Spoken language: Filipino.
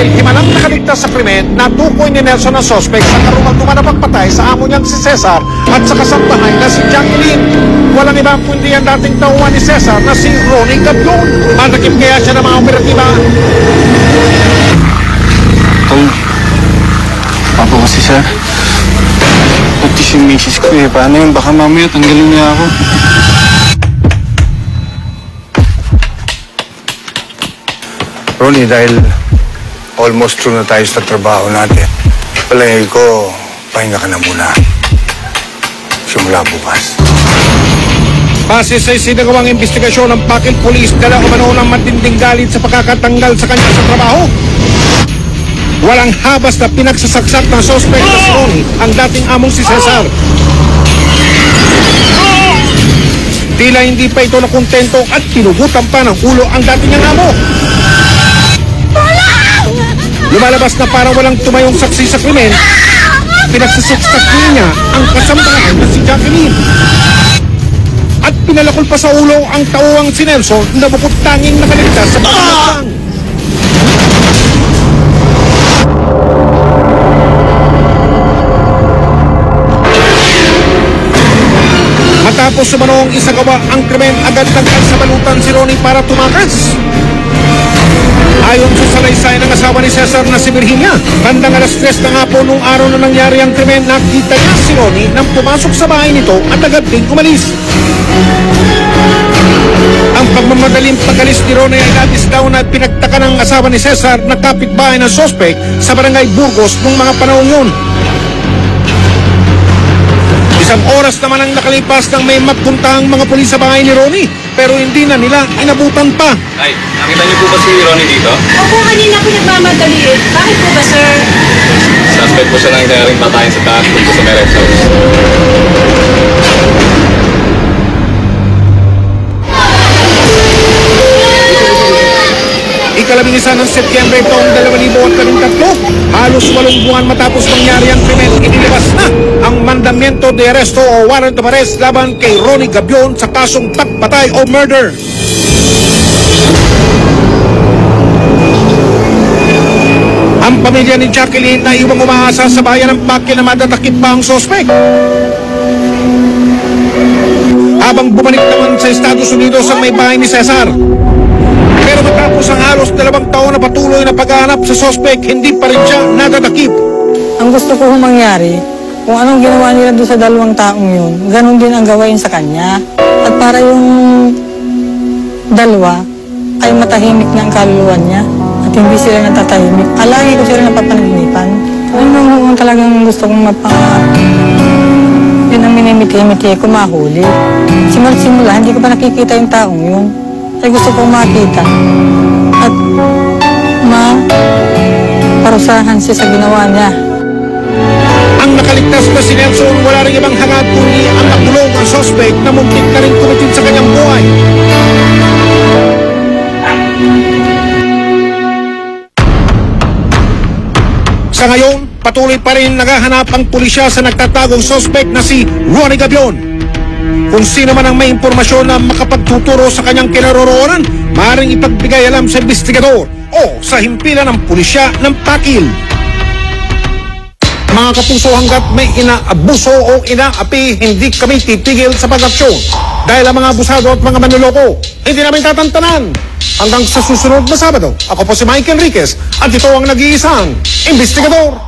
Dahil himalang nakaligtas sa krimen, natukoy ni Nelson ang sospek sa karumag-duman na pagpatay sa amo niyang si Cesar at sa kasambahay na si Jacqueline. Walang ibang kundi ang dating tauhan ni Cesar na si Ronnie Gabion. Manakip kaya siya ng mga operatiba. Tol, papo kasi sir. Pati si misis ko eh. Paano yun? Baka mamaya tanggalin niya ako. Ronnie, dahil almost through na tayo sa trabaho natin, palagay ko, pahinga ka na muna. Simula bukas. Base sa isinagawang investigasyon ng Pakil Police, dala umano ng matinding galit sa pagkakatanggal sa kanya sa trabaho. Walang habas na pinagsasaksak ng sospek na si Ronnie ang dating among si Cesar. Tila hindi pa ito nakontento at pinugutan pa ng ulo ang dating niyang amo. Lumalabas na parang walang tumayong saksi sa krimen, pinagsasaksak niya ang kasambahay na si Jacqueline. At pinalakol pa sa ulo ang tauwang si Nelson na bukod tanging nakaligtas sa pagkakasang. Matapos sumanong isagawa ang krimen, agad nagkasabalutan si Ronnie para tumakas. Ayon sa salaysay ng asawa ni Cesar na si Virginia, bandang alas 3 ng hapon nung araw na nangyari ang krimen, nakita niya si Ronnie nang pumasok sa bahay nito at agad din umalis. Ang pagmamadaling pag-alis ni Ronnie ay labis daw na pinagtaka ng asawa ni Cesar na kapitbahay ng sospek sa barangay Burgos nung mga panahon yun. Isang oras naman ang nakalipas nang may magpuntahang mga pulis sa bahay ni Ronnie, pero hindi na nila inabutan pa. Ay, nakita niyo po ba si Ronnie dito? Opo, kanina po nagmamadali eh. Bakit po ba, sir? Suspect po siya nangyaring patayin sa taas dito sa Merez House. Ikalabinisa ng Setyembre taong 2013, halos 8 buwan matapos mangyari ang krimen, inilabas na ang mandamiento de arresto o warrant of arrest laban kay Ronnie Gabion sa kasong pagpatay o murder. Ang pamilya ni Jacqueline na iwang umaasa sa bayan ng Pakil na madatakip pa ang sospek. Habang bumalik naman sa Estados Unidos ang may bahay ni Cesar. Pero matapos ang halos 2 taon na patuloy na paghahanap sa sospek, hindi pa rin siya nadatakip. Ang gusto ko mangyari, kung anong ginawa nila doon sa 2 taong yun, ganun din ang gawain sa kanya. At para yung 2 ay matahimik na ang kaluluwa niya at hindi sila natatahimik. Alagi ko sila napapanaginipan. Ano talagang gusto kong yun ang minimiti-miti ko mahuli. Simula, hindi ko pa nakikita yung taong yun. Ay gusto kong makita at parusahan siya sa ginawa niya. Ang nakaligtas na si Nelson, wala rin ibang hangad kundi ang nakulong ang sospek na muntik na rin kumitin sa kanyang buhay. Sa ngayon, patuloy pa rin naghahanap ang pulisya sa nagtatagong sospek na si Ronnie Gabion. Kung sino man ang may impormasyon na makapagtuturo sa kanyang kinaroroonan, maaaring ipagbigay alam sa investigador o sa himpilan ng pulisya ng Pakil. Mga kapuso, hanggat may inaabuso o inaapi, hindi kami titigil sa pag-aksyon. Dahil ang mga abusado at mga manloloko, hindi namin tatantanan. Hanggang sa susunod na Sabado, ako po si Mike Enriquez at ito ang nag-iisang investigador.